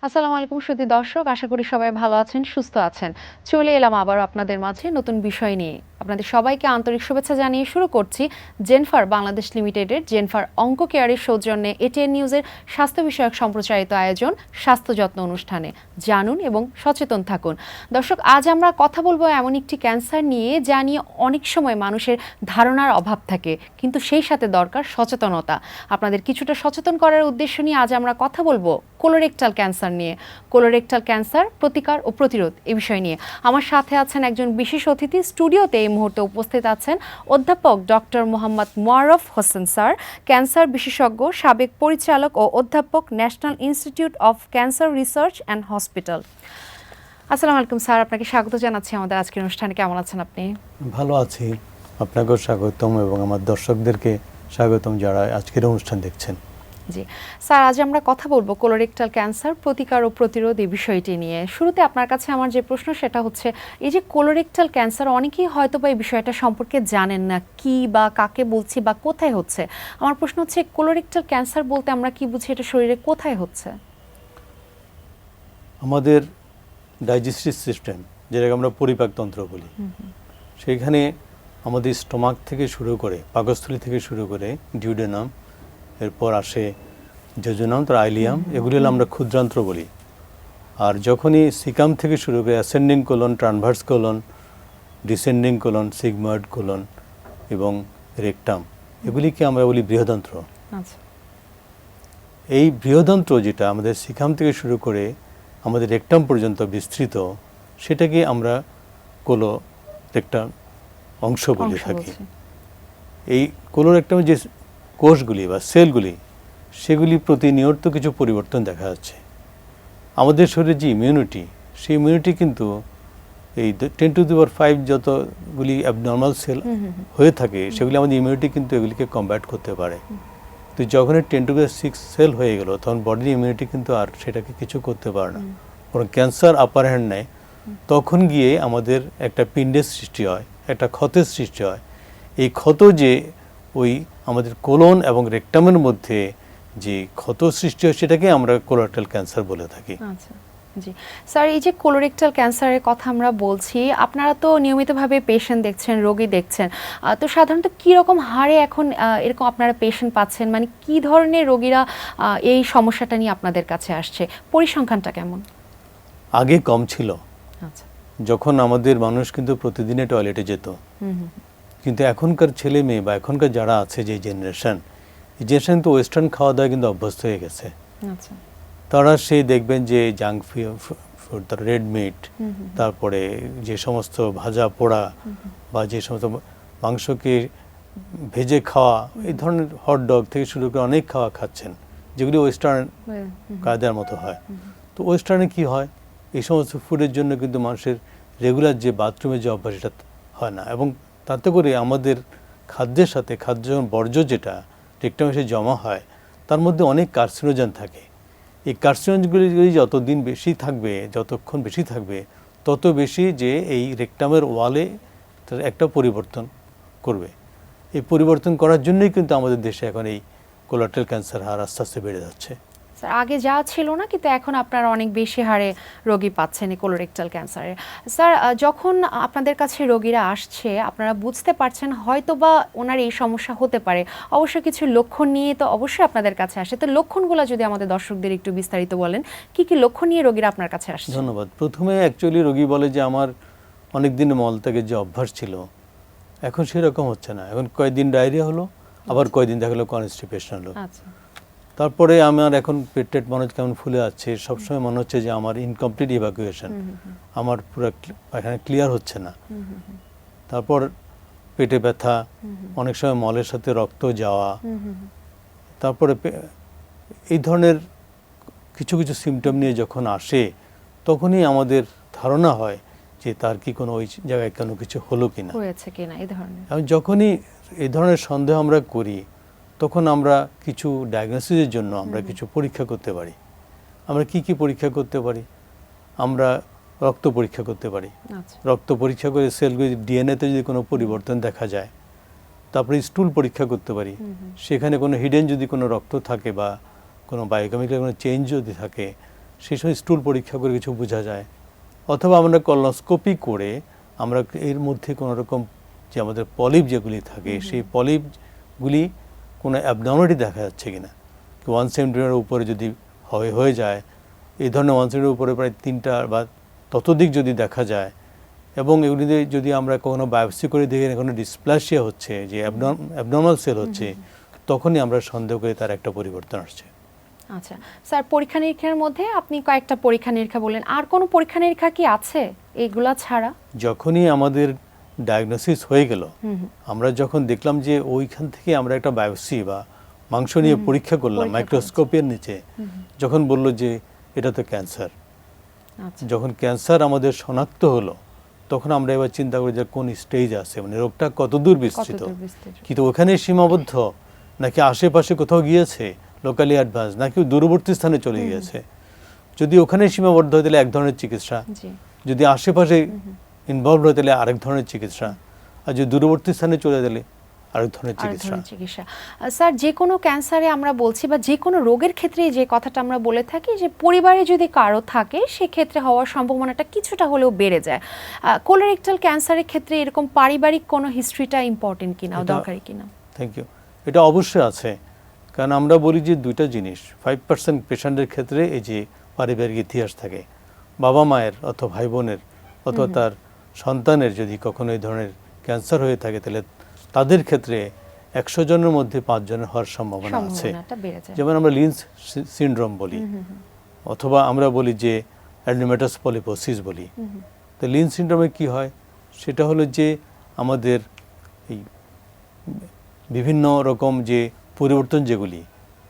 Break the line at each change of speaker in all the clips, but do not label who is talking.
আসসালামু আলাইকুম সুধী দর্শক, আশা করি সবাই ভালো আছেন, সুস্থ আছেন। চলে এলাম আবার আপনাদের মাঝে নতুন বিষয় নিয়ে। আপনাদের সবাইকে আন্তরিক শুভেচ্ছা জানিয়ে শুরু করছি জেনফার বাংলাদেশ লিমিটেডের জেনফার অঙ্ক কেয়ারের সৌজন্যে এটিএন নিউজের স্বাস্থ্য বিষয়ক সম্প্রচারিত আয়োজন স্বাস্থ্য যত্ন অনুষ্ঠানে। জানুন এবং সচেতন থাকুন। দর্শক, আজ আমরা কথা বলবো এমন একটি ক্যান্সার নিয়ে যা নিয়ে অনেক সময় মানুষের ধারণার অভাব থাকে, কিন্তু সেই সাথে দরকার সচেতনতা। আপনাদের কিছুটা সচেতন করার উদ্দেশ্য নিয়ে আজ আমরা কথা বলবো কোলোরেক্টাল ক্যান্সার নিয়ে। কোলোরেক্টাল ক্যান্সার প্রতিকার ও প্রতিরোধ এই বিষয় নিয়ে আমার সাথে আছেন একজন বিশেষ অতিথি। স্টুডিওতে এই মুহূর্তে উপস্থিত আছেন অধ্যাপক doctor Mohammad Moyarraf Hossain sir, cancer বিশেষজ্ঞ, সাবেক পরিচালক ও অধ্যাপক, national institute of cancer research and hospital. আসসালামু আলাইকুম স্যার, আপনাকে স্বাগত জানাচ্ছি আমাদের আজকের অনুষ্ঠানে। কেমন আছেন আপনি?
ভালো আছি, আপনাকেও স্বাগতম এবং আমার দর্শকদেরকে স্বাগতম যারা আজকের অনুষ্ঠান দেখছেন।
জি স্যার, আজ আমরা কথা বলবো কোলোরেক্টাল ক্যান্সার প্রতিকার ও প্রতিরোধ এই বিষয়টি নিয়ে। শুরুতে আপনার কাছে আমার যে প্রশ্ন সেটা হচ্ছে, এই যে কোলোরেক্টাল ক্যান্সার, অনেকেই হয়তো বা এই বিষয়টা সম্পর্কে জানেন না, কি বা কাকে বলছি বা কোথায় হচ্ছে। আমার প্রশ্ন হচ্ছে, কোলোরেক্টাল ক্যান্সার বলতে আমরা কি বুঝি, এটা শরীরে কোথায় হচ্ছে?
আমাদের ডাইজেস্টিভ সিস্টেম, যেটাকে আমরা পরিপাকতন্ত্র বলি, সেখানে আমাদের স্টোমাক থেকে শুরু করে, পাকস্থলী থেকে শুরু করে ডিউডেনাম, এরপর আসে জেজুনাম, তার আইলিয়াম, এগুলি হলো আমরা ক্ষুদ্রান্ত্র বলি। আর যখনই সিকাম থেকে শুরু করে ascending colon, transverse colon, descending colon, sigmoid colon এবং রেকটাম, এগুলিকে আমরা বলি বৃহদন্ত্র।
আচ্ছা,
এই বৃহদন্ত্র যেটা আমাদের সিকাম থেকে শুরু করে আমাদের রেকটাম পর্যন্ত বিস্তৃত, সেটাকে আমরা কোলোরেক্টাম অংশ বলে থাকি। এই কোলোরেক্টামের যে কোষগুলি বা সেলগুলি, সেগুলি প্রতিনিয়ত কিছু পরিবর্তন দেখা যাচ্ছে। আমাদের শরীরে যে ইমিউনিটি, সেই ইমিউনিটি কিন্তু এই 10⁵ যতগুলি অ্যাবনর্মাল সেল হয়ে থাকে, সেগুলি আমাদের ইমিউনিটি কিন্তু এগুলিকে কমব্যাট করতে পারে। তো যখন 10⁶ সেল হয়ে গেল, তখন বডির ইমিউনিটি কিন্তু আর সেটাকে কিছু করতে পারে না, বরং ক্যান্সার আপার হ্যান্ড নেয়। তখন গিয়ে আমাদের একটা পিণ্ডের সৃষ্টি হয়, একটা ক্ষতের সৃষ্টি হয়। এই ক্ষত যে ওই আমাদের কোলন এবং রেকটামের মধ্যে যে ক্ষত সৃষ্টি হয়, সেটাকে আমরা কোলোরেক্টাল ক্যান্সার বলে থাকি।
আচ্ছা, জি স্যার, এই যে কোলোরেক্টাল ক্যান্সারের কথা আমরা বলছি, আপনারা তো নিয়মিতভাবে পেশেন্ট দেখছেন, রোগী দেখছেন, তো সাধারণত কী রকম হারে এখন এরকম আপনারা পেশেন্ট পাচ্ছেন? মানে কি ধরনের রোগীরা এই সমস্যাটা নিয়ে আপনাদের কাছে আসছে? পরিসংখ্যানটা কেমন?
আগে কম ছিল,
আচ্ছা,
যখন আমাদের মানুষ কিন্তু প্রতিদিনে টয়লেটে যেত। কিন্তু এখনকার ছেলে মেয়ে বা এখনকার যারা আছে, যে জেনারেশন, এই জেনারেশন তো ওয়েস্টার্ন খাওয়া দাওয়া কিন্তু অভ্যস্ত হয়ে গেছে।
আচ্ছা,
তারা সেই দেখবেন যে জাঙ্ক ফুড, তার রেড মিট, তারপরে যে সমস্ত ভাজা পোড়া বা যে সমস্ত মাংসকে ভেজে খাওয়া, এই ধরনের হটডগ থেকে শুরু করে অনেক খাওয়া খাচ্ছেন, যেগুলি ওয়েস্টার্ন কায়দার মতো হয়। তো ওয়েস্টার্নে কি হয়, এই সমস্ত ফুডের জন্য কিন্তু মানুষের রেগুলার যে বাথরুমের যে অভ্যাস, এটা হয় না। এবং তাতে করে আমাদের খাদ্যের সাথে খাদ্য বর্জ্য যেটা রেকটামে এসে জমা হয়, তার মধ্যে অনেক কার্সিনোজেন থাকে। এই কার্সিনোজেনগুলি যতদিন বেশি থাকবে, যতক্ষণ বেশি থাকবে, তত বেশি যে এই রেকটামের ওয়ালে একটা পরিবর্তন করবে। এই পরিবর্তন করার জন্যই কিন্তু আমাদের দেশে এখন এই কোলোরেক্টাল ক্যান্সার হার আস্তে আস্তে বেড়ে যাচ্ছে।
স্যার, আগে যা ছিল না, কিন্তু এখন আপনারা অনেক বেশি হারে রোগী পাচ্ছেন এই কোলোরেক্টাল ক্যান্সারের। স্যার, যখন আপনাদের কাছে রোগীরা আসছে, আপনারা বুঝতে পারছেন হয়তো বা ওনার এই সমস্যা হতে পারে, অবশ্য কিছু লক্ষণ নিয়ে তো অবশ্যই আপনাদের কাছে আসে। তো লক্ষণগুলো যদি আমাদের দর্শকদের একটু বিস্তারিত বলেন, কি কি লক্ষণ নিয়ে রোগীরা আপনার কাছে আসছে?
ধন্যবাদ। প্রথমে অ্যাকচুয়ালি রোগী বলে যে আমার অনেক দিন মলত্যাগের যে অভ্যাস ছিল, এখন সেরকম হচ্ছে না। এখন কয়েকদিন ডায়রিয়া হলো, আবার কয়েকদিন দেখা গেলো কনস্টিপেশন হলো।
আচ্ছা,
তারপরে আমার এখন পেটের মনে হচ্ছে কেমন ফুলে আছে, সবসময় মনে হচ্ছে যে আমার ইনকমপ্লিট ইভাকুয়েশন, আমার পুরো এখানে ক্লিয়ার হচ্ছে না। তারপর পেটে ব্যথা, অনেক সময় মলের সাথে রক্ত যাওয়া, তারপরে এই ধরনের কিছু কিছু সিমটম নিয়ে যখন আসে, তখনই আমাদের ধারণা হয় যে তার কি কোনো ওই জায়গায় কোনো কিছু হলো কিনা,
হয়েছে কিনা এই ধরনের।
এবং যখনই এই ধরনের সন্দেহ আমরা করি, তখন আমরা কিছু ডায়াগনোসিসের জন্য আমরা কিছু পরীক্ষা করতে পারি। আমরা কি কি পরীক্ষা করতে পারি? আমরা রক্ত পরীক্ষা করতে পারি।
আচ্ছা,
রক্ত পরীক্ষা করে সেলগুলি ডিএনএতে যদি কোনো পরিবর্তন দেখা যায়, তারপরে স্টুল পরীক্ষা করতে পারি। সেখানে কোনো হিডেন যদি কোনো রক্ত থাকে বা কোনো বায়োকেমিক্যাল কোনো চেঞ্জ যদি থাকে, সেই সময় স্টুল পরীক্ষা করে কিছু বোঝা যায়, অথবা আমরা কলোনোস্কোপি করে আমরা এর মধ্যে কোনো রকম যে আমাদের পলিপ যেগুলি থাকে সেই পলিপগুলি কোনো অ্যাবনর্মালিটি দেখা যাচ্ছে কিনা। 1 সেন্টিমিটার উপরে যদি হয়ে যায়, এই ধরনের 1 সেন্টিমিটার উপরে প্রায় 3টা বা ততোধিক যদি দেখা যায়, এবং এগুলিতে যদি আমরা কোনো বায়োপসি করে দেখি কোনো ডিসপ্লাসিয়া হচ্ছে, যে অ্যাবনর্মাল সেল হচ্ছে, তখনই আমরা সন্দেহ করি তার একটা পরিবর্তন আসছে।
আচ্ছা স্যার, পরীক্ষা নিরীক্ষার মধ্যে আপনি কয়েকটা পরীক্ষা নিরীক্ষা বললেন, আর কোনো পরীক্ষা নিরীক্ষা কি আছে এইগুলা ছাড়া?
যখনই আমাদের ডায়াগনোসিস হয়ে গেল, আমরা যখন দেখলাম যে ওইখান থেকে আমরা একটা বায়োপসি বা মাংস নিয়ে পরীক্ষা করলাম মাইক্রোস্কোপের নিচে, যখন বলল যে এটা তো ক্যান্সার, যখন ক্যান্সার আমাদের শনাক্ত হলো, তখন আমরা এবার চিন্তা করি যে কোন স্টেজ আছে, মানে রোগটা কতদূর বিস্তৃত, কিন্তু ওখানে সীমাবদ্ধ নাকি আশেপাশে কোথাও গিয়েছে লোকালি অ্যাডভান্স, নাকি দূরবর্তী স্থানে চলে গিয়েছে। যদি ওখানে সীমাবদ্ধ হয় তাহলে এক ধরনের চিকিৎসা, যদি আশেপাশে ইনভলভ হয় তাহলে আরেক ধরনের চিকিৎসা, আর যদি দূরবর্তী স্থানে চলে গেলে আরেক ধরনের চিকিৎসা।
স্যার, যে কোনো ক্যান্সারে আমরা বলছি বা যে কোনো রোগের ক্ষেত্রে যে কথাটা আমরা বলে থাকি যে পরিবারে যদি কারো থাকে সেক্ষেত্রে হওয়ার সম্ভাবনাটা কিছুটা হলেও বেড়ে যায়। কোলোরেক্টাল ক্যান্সারের ক্ষেত্রে এরকম পারিবারিক কোনো হিস্ট্রিটা ইম্পর্টেন্ট কিনা, দরকারি কিনা?
Thank you. এটা অবশ্যই আছে, কারণ আমরা বলি যে দুইটা জিনিস, 5% পেশেন্টের ক্ষেত্রে এই যে পারিবারিক ইতিহাস থাকে, বাবা মায়ের অথবা ভাই বোনের অথবা তার সন্তানের যদি কখনো এই ধরনের ক্যান্সার হয়ে থাকে, তাহলে তাদের ক্ষেত্রে 100 জনের মধ্যে 5 জনের হওয়ার সম্ভাবনা আছে। যেমন আমরা লিন্স সিনড্রোম বলি, অথবা আমরা বলি যে অ্যাডেনোমাটাস পলিপোসিস বলি। তো লিন্স সিনড্রোমে কি হয়, সেটা হলো যে আমাদের এই বিভিন্ন রকম যে পরিবর্তন যেগুলি,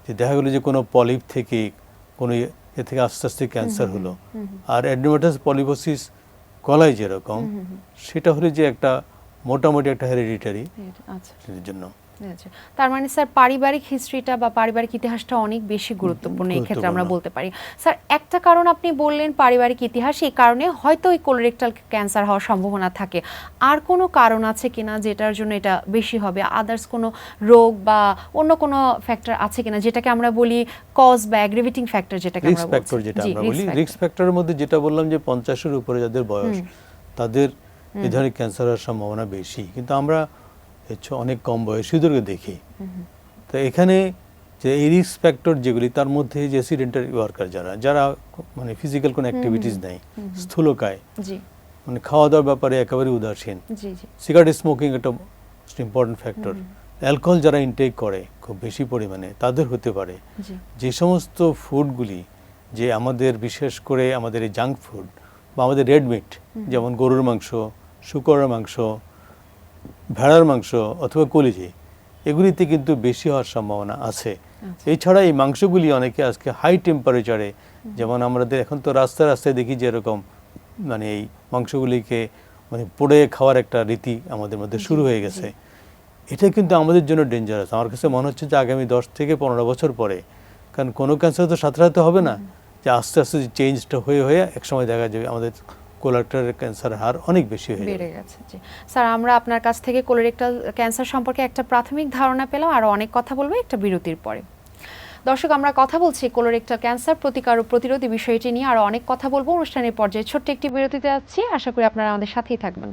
যে দেখা গেলো যে কোনো পলিপ থেকে কোনো এ থেকে আস্তে আস্তে ক্যান্সার হলো। আর অ্যাডেনোমাটাস পলিপোসিস গলায় যেরকম, সেটা হলো যে একটা মোটামুটি একটা হেরিডিটারি জন্য।
তার মানে স্যার পারিবারিক হিস্ট্রিটা বা পারিবারিক ইতিহাসটা অনেক বেশি গুরুত্বপূর্ণ এই ক্ষেত্রে আমরা বলতে পারি। স্যার, একটা কারণ আপনি বললেন পারিবারিক ইতিহাস, এই কারণে হয়তো এই কোলোরেক্টাল ক্যান্সার হওয়ার সম্ভাবনা থাকে। আর কোনো কারণ আছে কিনা যেটার জন্য এটা বেশি হবে? আদার্স কোনো রোগ বা অন্য কোনো ফ্যাক্টর আছে কিনা যেটাকে আমরা বলি কজ বা অ্যাগ্রিভেটিং ফ্যাক্টর, যেটাকে আমরা বলি?
রিস্ক ফ্যাক্টরের মধ্যে যেটা বললাম যে 50-এর উপরে যাদের বয়স, তাদের এই ধরনের ক্যান্সার হওয়ার সম্ভাবনা বেশি, কিন্তু আমরা অনেক কম বয়সীদেরকে দেখি। তো এখানে যে এই রিস্ক ফ্যাক্টর যেগুলি, তার মধ্যে যে সেডেন্টারি ওয়ার্কার, যারা মানে ফিজিক্যাল কোনো অ্যাক্টিভিটিস নেই, স্থূলকায়, মানে খাওয়া দাওয়ার ব্যাপারে একেবারে উদাসীন, সিগারেট স্মোকিং একটা ইম্পর্টেন্ট ফ্যাক্টর, অ্যালকোহল যারা ইনটেক করে খুব বেশি পরিমাণে, তাদের হতে পারে। যে সমস্ত ফুডগুলি যে আমাদের বিশেষ করে আমাদের এই জাঙ্ক ফুড বা আমাদের রেড মিট, যেমন গরুর মাংস, শূকরের মাংস, ভেড়ার মাংস অথবা কলিজি, এগুলিতে কিন্তু বেশি হওয়ার সম্ভাবনা আছে। এছাড়া এই মাংসগুলি অনেকে আজকে হাই টেম্পারেচারে, যেমন আমাদের এখন তো রাস্তায় রাস্তায় দেখি যে এরকম মানে এই মাংসগুলিকে মানে পোড়ে খাওয়ার একটা রীতি আমাদের মধ্যে শুরু হয়ে গেছে। এটা কিন্তু আমাদের জন্য ডেঞ্জারাস। আমার কাছে মনে হচ্ছে যে আগামী 10 থেকে 15 বছর পরে, কারণ কোনো ক্যান্সার তো সাথে সাথে হবে না, যে আস্তে আস্তে চেঞ্জটা হয়ে একসময় দেখা যাবে আমাদের কোলোরেক্টাল ক্যান্সারের হার অনেক বেশি বেড়ে
গেছে। জি স্যার, আমরা আপনার কাছ থেকে কোলোরেক্টাল ক্যান্সার সম্পর্কে একটা প্রাথমিক ধারণা পেলাম, আরও অনেক কথা বলবো একটা বিরতির পরে। দর্শক, আমরা কথা বলছি কোলোরেক্টাল ক্যান্সার প্রতিকার ও প্রতিরোধী বিষয়টি নিয়ে, আরও অনেক কথা বলবো অনুষ্ঠানের পর্যায়ে। ছোট্ট একটি বিরতিতে যাচ্ছি, আশা করি আপনারা আমাদের সাথেই থাকবেন।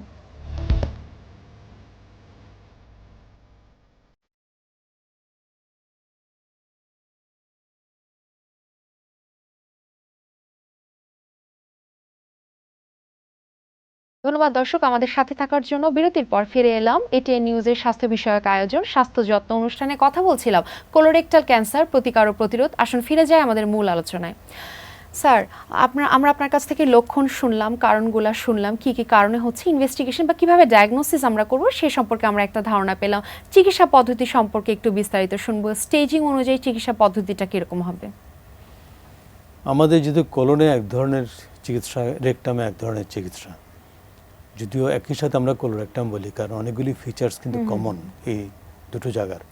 ধন্যবাদ দর্শক আমাদের সাথে থাকার জন্য। বিরতির পর ফিরে এলাম এটিএন নিউজের স্বাস্থ্য বিষয়ক আয়োজন স্বাস্থ্য যত্ন অনুষ্ঠানে। কথা বলছিলাম কোলোরেক্টাল ক্যান্সার প্রতিকার ও প্রতিরোধ। আসুন ফিরে যাই আমাদের মূল আলোচনায়। স্যার, আমরা আপনার কাছ থেকে লক্ষণ শুনলাম, কারণগুলো শুনলাম, কি কি কারণে হচ্ছে, ইনভেস্টিগেশন বা কিভাবে ডায়াগনোসিস আমরা করব সে সম্পর্কে আমরা একটা ধারণা পেলাম। চিকিৎসা পদ্ধতি সম্পর্কে একটু বিস্তারিত শুনবো। স্টেজিং অনুযায়ী চিকিৎসা পদ্ধতিটা কিরকম হবে?
আমাদের যদি কোলনে এক ধরনের চিকিৎসা, রেকটামে এক ধরনের চিকিৎসা, যদিও একই সাথে আমরা কোলোরেক্টাম বলি, কারণ অনেকগুলি ফিচার্স কিন্তু কমন এই দুটো জায়গার।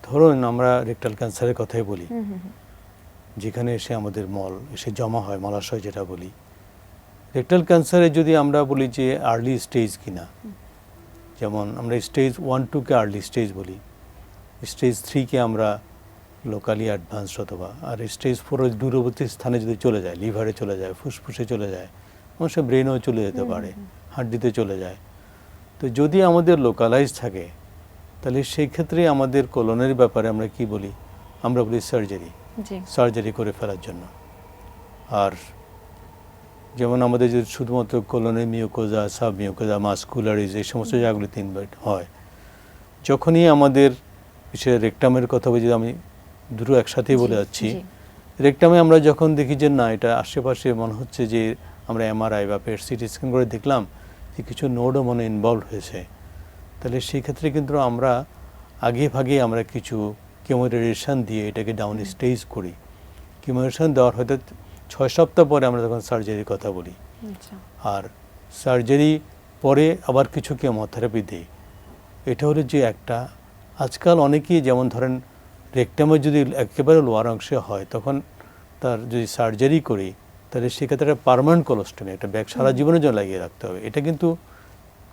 ধরুন আমরা রেকটাল ক্যান্সারের কথাই বলি, যেখানে এসে আমাদের মল এসে জমা হয়, মলাশয় যেটা বলি। রেকটাল ক্যান্সারে যদি আমরা বলি যে আর্লি স্টেজ কিনা, যেমন আমরা স্টেজ 1-2 কে আর্লি স্টেজ বলি, স্টেজ 3 কে আমরা লোকালি অ্যাডভান্সড অথবা, আর স্টেজ 4 দূরবর্তী স্থানে যদি চলে যায়, লিভারে চলে যায়, ফুসফুসে চলে যায়, মানুষের ব্রেনও চলে যেতে পারে, হাড্ডিতে চলে যায়। তো যদি আমাদের লোকালাইজ থাকে তাহলে সেই ক্ষেত্রে আমাদের কোলনের ব্যাপারে আমরা কি বলি, আমরা বলি সার্জারি, সার্জারি করে ফেলার জন্য। আর যেমন আমাদের যদি শুধুমাত্র কোলনের মিউকোজা, সাব মিউকোজা, মাস্কুলারিজ এই সমস্ত জায়গাগুলিতে ইনভাইট হয়, যখনই আমাদের বিশেষ রেকটামের কথা বলি, আমি দুটো একসাথেই বলে যাচ্ছি, রেকটামে আমরা যখন দেখি যে না এটা আশেপাশে মনে হচ্ছে যে আমরা এমআরআই বা পেট সিটি স্ক্যান করে দেখলাম যে কিছু নোডও মনে ইনভলভ হয়েছে, তাহলে সেই ক্ষেত্রে কিন্তু আমরা আগে ভাগে আমরা কিছু কেমো রেডিয়েশন দিয়ে এটাকে ডাউন স্টেজ করি। কেমো রেডিয়েশন দেওয়ার হয়তো 6 সপ্তাহ পরে আমরা তখন সার্জারির কথা বলি। আর সার্জারি পরে আবার কিছু কেমোথেরাপি দিই। এটা হলো যে একটা, আজকাল অনেকেই যেমন ধরেন রেকটামে যদি একেবারে লোয়ার অংশে হয় তখন তার যদি সার্জারি করি তাহলে সেক্ষেত্রে একটা পার্মানেন্ট কোলোস্টমি, একটা ব্যাগ সারা জীবনের জন্য লাগিয়ে রাখতে হবে। এটা কিন্তু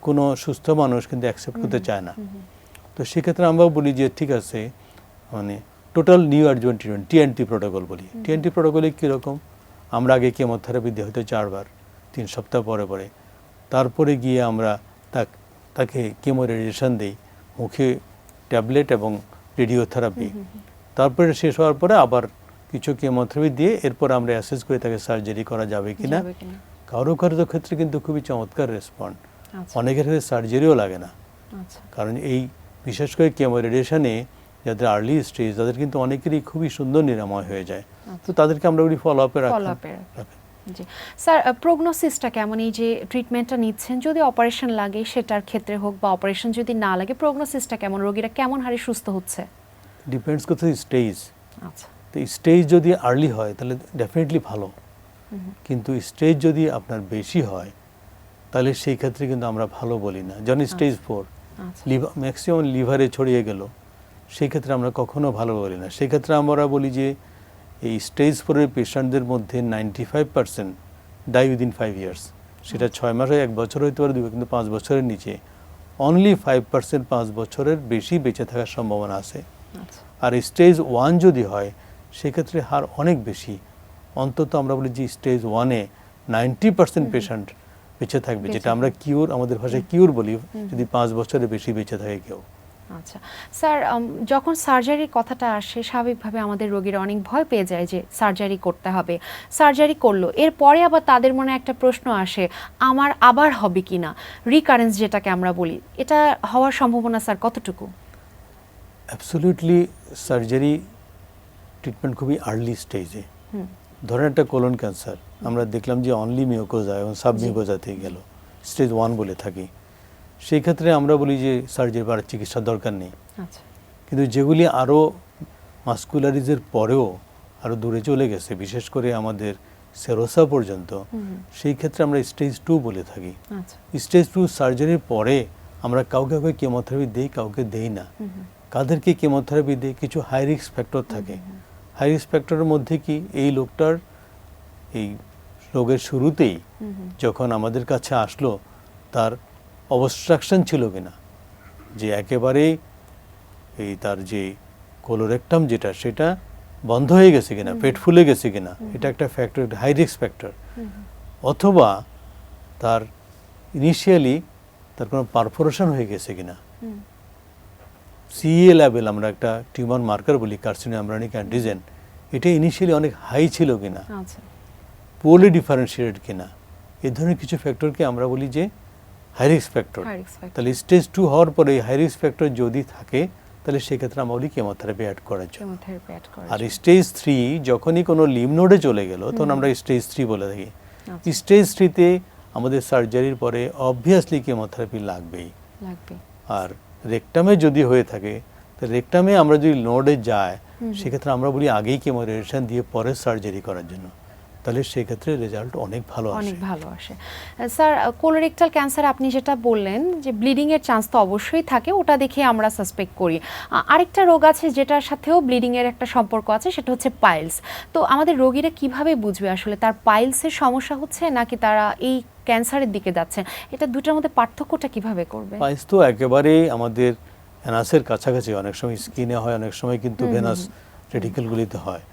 কোনো সুস্থ মানুষ কিন্তু অ্যাকসেপ্ট করতে চায় না। তো সেক্ষেত্রে আমরাও বলি যে ঠিক আছে, মানে total new adjuvant treatment, TNT protocol বলি। টিএনটি প্রোটোকলে কীরকম, আমরা আগে কেমোথেরাপি দিই হয়তো 4 বার 3 সপ্তাহ পরে পরে, তারপরে গিয়ে আমরা তাকে কেমো রেডিয়েশন দিই, মুখে ট্যাবলেট এবং রেডিওথেরাপি, তারপরে শেষ হওয়ার পরে আবার কিছু কেমোথেরাপি দিয়ে এরপর আমরা অ্যাসেস করে তাকে সার্জারি করা যাবে কিনা। কারো কারো ক্ষেত্রে কিন্তু খুবই চমৎকার রেসপন্ড, অনেকের ক্ষেত্রে সার্জারিও লাগে না। কারণ এই বিশেষ করে কেমো রেডিয়েশনে যাদের আর্লি স্টেজ তাদের কিন্তু অনেকেরই খুবই সুন্দর নিরাময় হয়ে যায়। তো তাদেরকে আমরা বলি ফলো আপে রাখি।
জি স্যার, প্রগনোসিসটা কেমন, এই যে ট্রিটমেন্টটা নিচ্ছেন যদি অপারেশন লাগে সেটার ক্ষেত্রে হোক বা অপারেশন যদি না লাগে, প্রগনোসিসটা কেমন, রোগীরা কেমন হারে সুস্থ হচ্ছে?
ডিপেন্ডস করছে স্টেজ। আচ্ছা, তো স্টেজ যদি আর্লি হয় তাহলে ডেফিনেটলি ভালো, কিন্তু স্টেজ যদি আপনার বেশি হয় তাহলে সেই ক্ষেত্রে কিন্তু আমরা ভালো বলি না। যেমন স্টেজ 4 ম্যাক্সিমাম লিভারে ছড়িয়ে গেল, সেই ক্ষেত্রে আমরা কখনো ভালো বলি না। সেই ক্ষেত্রে আমরা বলি যে এই স্টেজ 4-এর পেশেন্টদের মধ্যে 95% ডাই উইদিন 5 ইয়ার্স। সেটা 6 মাস হয়, 1 বছর হইতে পারে, কিন্তু 5 বছরের নিচে অনলি 5% 5 বছরের বেশি বেঁচে থাকার সম্ভাবনা আছে। আর স্টেজ 1 যদি হয় সেক্ষেত্রে হার অনেক বেশি, অন্তত আমরা বলি যে স্টেজ 1-এ 90% পেশেন্ট বেঁচে থাকবে, যেটা আমরা কিউর, আমাদের ভাষায় কিউর বলি, যদি 5 বছরের বেশি বেঁচে থাকে কেউ।
আচ্ছা স্যার, যখন সার্জারির কথাটা আসে স্বাভাবিকভাবে আমাদের রোগীরা অনেক ভয় পেয়ে যায় যে সার্জারি করতে হবে। সার্জারি করলো, এরপরে আবার তাদের মনে একটা প্রশ্ন আসে, আমার আবার হবে কি না, রিকারেন্স যেটাকে আমরা বলি, এটা হওয়ার সম্ভাবনা স্যার কতটুকু?
অ্যাবসলিউটলি সার্জারি ট্রিটমেন্ট খুবই আর্লি স্টেজে। ধরেন একটা কোলন ক্যান্সার, আমরা দেখলাম যে অনলি মিউকোজা এবং সাব মিউকোজাতে গেল, স্টেজ 1 বলে থাকি, সেই ক্ষেত্রে আমরা বলি যে সার্জারি বা চিকিৎসার দরকার নেই। কিন্তু যেগুলি আরও মাস্কুলারিজের পরেও আরও দূরে চলে গেছে, বিশেষ করে আমাদের সেরোসা পর্যন্ত, সেই ক্ষেত্রে আমরা স্টেজ 2 বলে থাকি। স্টেজ 2 সার্জারির পরে আমরা কাউকে কাউকে কেমোথেরাপি দিই, কাউকে দেই না। কাদেরকে কেমোথেরাপি দিই, কিছু হাই রিস্ক ফ্যাক্টর থাকে। হাই রিস্ক ফ্যাক্টরের মধ্যে কি, এই লোকটার এই রোগের শুরুতেই যখন আমাদের কাছে আসলো তার অবস্ট্রাকশন ছিল কিনা, যে একেবারেই এই তার যে কোলোরেক্টাম যেটা সেটা বন্ধ হয়ে গেছে কিনা, পেট ফুলে গেছে কিনা, এটা একটা ফ্যাক্টর, হাই রিস্ক ফ্যাক্টর। অথবা তার ইনিশিয়ালি তার কোনো পারফোরেশন হয়ে গেছে কিনা, সিএ লেভেল আমরা একটা টিউমার মার্কার বলি, কার্সিনো এমব্রায়োনিক অ্যান্টিজেন, এটা ইনিশিয়ালি অনেক হাই ছিল কিনা, পোরলি ডিফারেন্সিয়েটেড কিনা, এই ধরনের কিছু ফ্যাক্টরকে আমরা বলি যে হাই রিস্ক ফ্যাক্টর। তাহলে স্টেজ 2 হওয়ার পরে হাই রিস্ক ফ্যাক্টর যদি থাকে তাহলে সেক্ষেত্রে আমরা বলি কেমোথেরাপি অ্যাড করার জন্য। আর স্টেজ 3 যখনই কোনো লিম্ফ নোডে চলে গেল তখন আমরা স্টেজ 3 বলে থাকি। স্টেজ 3-তে আমাদের সার্জারির পরে অবভিয়াসলি কেমোথেরাপি লাগবেই। আর রেকটামে যদি হয়ে থাকে তাহলে রেকটামে আমরা যদি নোডে যাই সেক্ষেত্রে আমরা বলি আগেই কেমো রেডিয়েশন দিয়ে পরে সার্জারি করার জন্য, তাহলে সেক্ষেত্রে রেজাল্ট অনেক ভালো আসে।
স্যার, কোলোরেক্টাল ক্যান্সার আপনি যেটা বললেন যে ব্লিডিং এর চান্স তো অবশ্যই থাকে, ওটা দেখে আমরা সাসপেক্ট করি। আরেকটা রোগ আছে যেটার সাথেও ব্লিডিং এর একটা সম্পর্ক আছে, সেটা হচ্ছে পাইলস। তো আমাদের রোগীরা কিভাবে বুঝবে আসলে তার পাইলসের সমস্যা হচ্ছে নাকি তারা এই ক্যান্সারের দিকে যাচ্ছেন? এটা দুটার মধ্যে পার্থক্যটা কিভাবে করবে?
পাইলস তো একেবারেই আমাদের ভেনাসের কাছাকাছি, অনেক সময় স্কিনে হয়, অনেক সময় কিন্তু ভেনাস রেডিকেলগুলিতে হয়।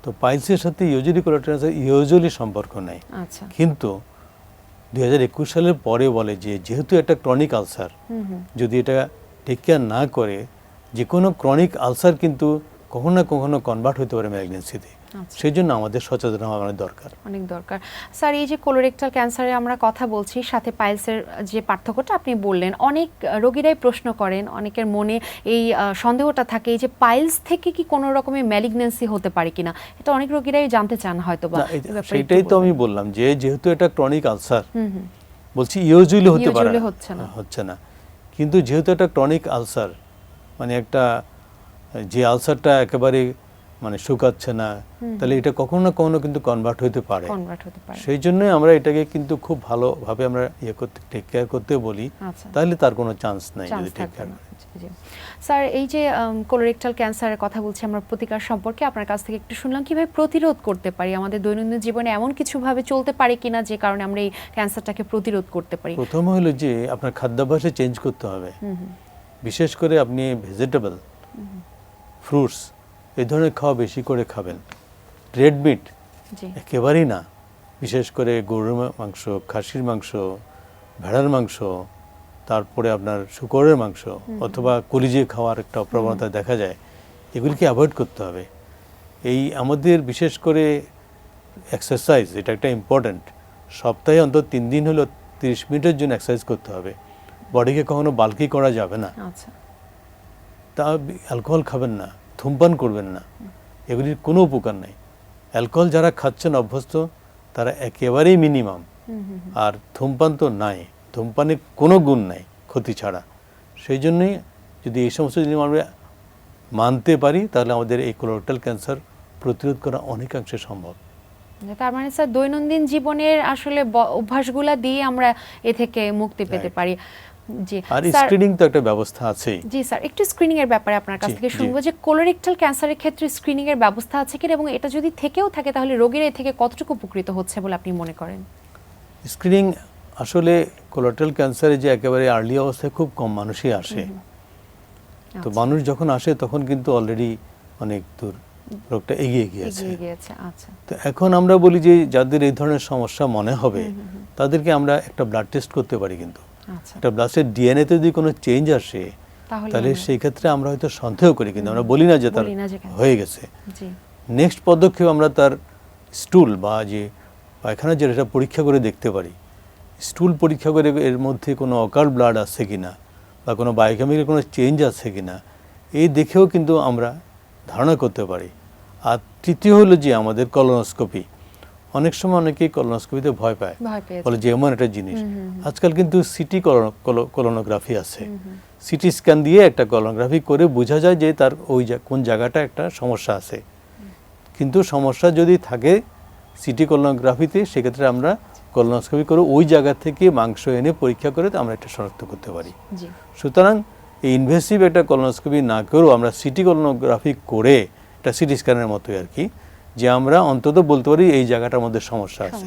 তো পাইলসের সাথে ইউজুয়ালি কোলোরেক্টাল ক্যান্সার ইউজুয়ালি সম্পর্ক নেই,
আচ্ছা।
কিন্তু 2021 সালের পরে বলে যে যেহেতু একটা ক্রনিক আলসার, যদি এটা টেক কেয়ার না করে যে কোনো ক্রনিক আলসার কিন্তু কখনো না কখনো কনভার্ট হতে পারে ম্যালিগনেন্সিতে।
আচ্ছা।
সেই জন্য আমাদের সচেতন হওয়া অনেক দরকার।
অনেক দরকার। স্যার, এই যে কোলোরেক্টাল ক্যান্সারে আমরা কথা বলছি, সাথে পাইলসের যে পার্থক্যটা আপনি বললেন, অনেক রোগীরাই প্রশ্ন করেন, অনেকের মনে এই সন্দেহটা থাকে এই যে পাইলস থেকে কি কোনো রকমের ম্যালিগনেন্সি হতে পারে কিনা, এটা অনেক রোগীরাই জানতে চান হয়তো বা।
সেটাই তো আমি বললাম যে যেহেতু এটা ক্রনিক আলসার, বলছি ইউজুয়ালি হতে পারে না, হচ্ছে না, কিন্তু যেহেতু এটা ক্রনিক আলসার, মানে একটা যে আলসারটা একেবারে মানে শুকাচ্ছে না, তাহলে এটা কখনো না কখনো কিন্তু কনভার্ট হতে পারে। সেই জন্যই আমরা এটাকে কিন্তু খুব ভালোভাবে আমরা টেক কেয়ার করতে বলি, তাহলে তার কোনো চান্স নাই যদি টেক কেয়ার।
স্যার, এই যে কোলোরেক্টাল ক্যান্সারের কথা বলছি আমরা, প্রতিকার সম্পর্কে আপনার কাছ থেকে একটু শুনলাম, কিভাবে প্রতিরোধ করতে পারি, আমাদের দৈনন্দিন জীবনে এমন কিছু ভাবে চলতে পারে কিনা যে কারণে আমরা এই ক্যান্সারটাকে প্রতিরোধ করতে পারি?
প্রথম হলো যে আপনার খাদ্যাভ্যাসে চেঞ্জ করতে হবে। বিশেষ করে আপনি ভেজিটেবল, ফ্রুটস এই ধরনের খাওয়া বেশি করে খাবেন। রেড মিট একেবারেই না, বিশেষ করে গরুর মাংস, খাসির মাংস, ভেড়ার মাংস, তারপরে আপনার শূকরের মাংস অথবা কলিজে খাওয়ার একটা প্রবণতা দেখা যায়, এগুলিকে অ্যাভয়েড করতে হবে। এই আমাদের বিশেষ করে এক্সারসাইজ, এটা একটা ইম্পর্ট্যান্ট। সপ্তাহে অন্তত 3 দিন হলো 30 মিনিটের জন্য এক্সারসাইজ করতে হবে। বডিকে কখনো বাল্কি করা যাবে না। তা অ্যালকোহল খাবেন না, ধূমপান করবেন না, এগুলির কোনো উপকার নেই। অ্যালকোহল যারা খাচ্ছেন অভ্যস্ত তারা একেবারেই মিনিমাম, আর ধূমপান তো নাই, ধূমপানের কোনো গুণ নাই ক্ষতি ছাড়া। সেই জন্যই যদি এই সমস্ত জিনিস আমরা মানতে পারি তাহলে আমাদের এই কোলোরেক্টাল ক্যান্সার প্রতিরোধ করা অনেকাংশে সম্ভব।
তার মানে স্যার দৈনন্দিন জীবনের আসলে অভ্যাসগুলা দিয়ে আমরা এ থেকে মুক্তি পেতে পারি। জি,
আর স্ক্রিনিং তো একটা ব্যবস্থা আছে।
জি স্যার, একটু স্ক্রিনিং এর ব্যাপারে আপনার কাছ থেকে শুনবো যে কোলোরেক্টাল ক্যান্সারের ক্ষেত্রে স্ক্রিনিং এর ব্যবস্থা আছে কিনা, এবং এটা যদি থেকেও থাকে তাহলে রোগীরা এ থেকে কতটুকু উপকৃত হচ্ছে বলে আপনি মনে করেন?
স্ক্রিনিং আসলে কোলোরেক্টাল ক্যান্সারে যে একেবারে আর্লি অবস্থায় খুব কম মানুষই আসে। তো মানুষ যখন আসে তখন কিন্তু অলরেডি অনেক দূর রোগটা এগিয়ে গিয়েছে।
আচ্ছা।
তো এখন আমরা বলি যে যাদের এই ধরনের সমস্যা মনে হবে তাদেরকে আমরা একটা ব্লাড টেস্ট করতে পারি, কিন্তু একটা ব্লাডের ডিএনএ তে যদি কোনো চেঞ্জ আসে তাহলে সেই ক্ষেত্রে আমরা হয়তো সন্দেহ করি, কিন্তু আমরা বলি না যে তার হয়ে গেছে। নেক্সট পদক্ষেপ আমরা তার স্টুল বা যে পায়খানা যেটা পরীক্ষা করে দেখতে পারি, স্টুল পরীক্ষা করে এর মধ্যে কোনো অকাল ব্লাড আছে কিনা বা কোনো বায়োকেমিক্যাল কোনো চেঞ্জ আছে কিনা এই দেখেও কিন্তু আমরা ধারণা করতে পারি। আর তৃতীয় হলো যে আমাদের কলোনোস্কোপি। অনেক সময় অনেকেই কলোনোস্কোপিতে ভয় পায়, বলে যে এমন একটা জিনিস। আজকাল কিন্তু সিটি কলোনোগ্রাফি আছে, সিটি স্ক্যান দিয়ে একটা কলোনোগ্রাফি করে বোঝা যায় যে তার ওই কোন জায়গাটা একটা সমস্যা আছে। কিন্তু সমস্যা যদি থাকে সিটি কলোনোগ্রাফিতে, সেক্ষেত্রে আমরা কলোনোস্কোপি করে ওই জায়গা থেকে মাংস এনে পরীক্ষা করে আমরা এটা শনাক্ত করতে পারি। সুতরাং এই ইনভেসিভ একটা কলোনোস্কোপি না করেও আমরা সিটি কলোনোগ্রাফি করে, এটা সিটি স্ক্যানের মতোই আর কি, যে আমরা অন্তত বলতে পারি এই জায়গাটার মধ্যে সমস্যা আছে।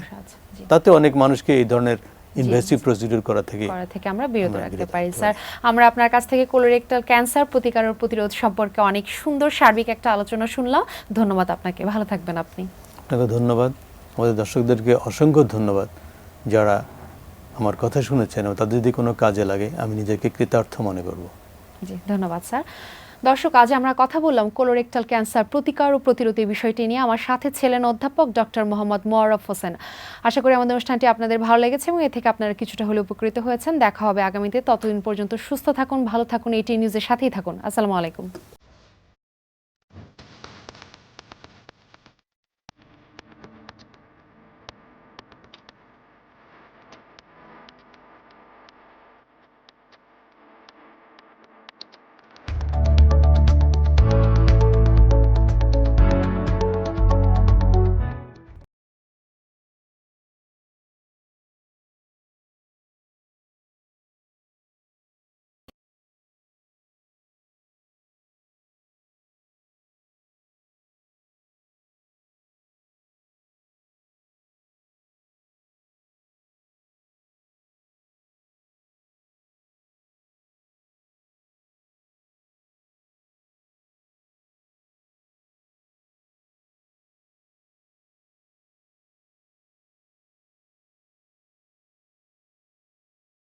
তাতে অনেক মানুষকে এই ধরনের ইনভেসিভ প্রসিডিউর করা থেকে
আমরা বিরত রাখতে পারি। স্যার, আমরা আপনার কাছ থেকে কোলোরেক্টাল ক্যান্সার প্রতিকার ও প্রতিরোধ সম্পর্কে অনেক সুন্দর সার্বিক একটা আলোচনা শুনলাম। ধন্যবাদ আপনাকে, ভালো থাকবেন আপনি।
আপনাকে ধন্যবাদ। আমাদের দর্শকদেরকে অসংখ্য ধন্যবাদ যারা আমার কথা শুনেছেন, এবং তাদের যদি কোনো কাজে লাগে আমি নিজেকে কৃতার্থ মনে করব।
জি, ধন্যবাদ স্যার। দর্শক, আজ আমরা কথা বললাম কোলোরেক্টাল ক্যান্সার প্রতিকার ও প্রতিরোধের বিষয়টি নিয়ে। আমার সাথে ছিলেন অধ্যাপক ডক্টর মোহাম্মদ মোয়াররফ হোসেন। আশা করি আমাদের অনুষ্ঠানটি আপনাদের ভালো লেগেছে এবং এ থেকে আপনারা কিছুটা হলেও উপকৃত হয়েছেন। দেখা হবে আগামীতে, ততদিন পর্যন্ত সুস্থ থাকুন, ভালো থাকুন, এটি নিউজের সাথেই থাকুন। আসসালামু আলাইকুম।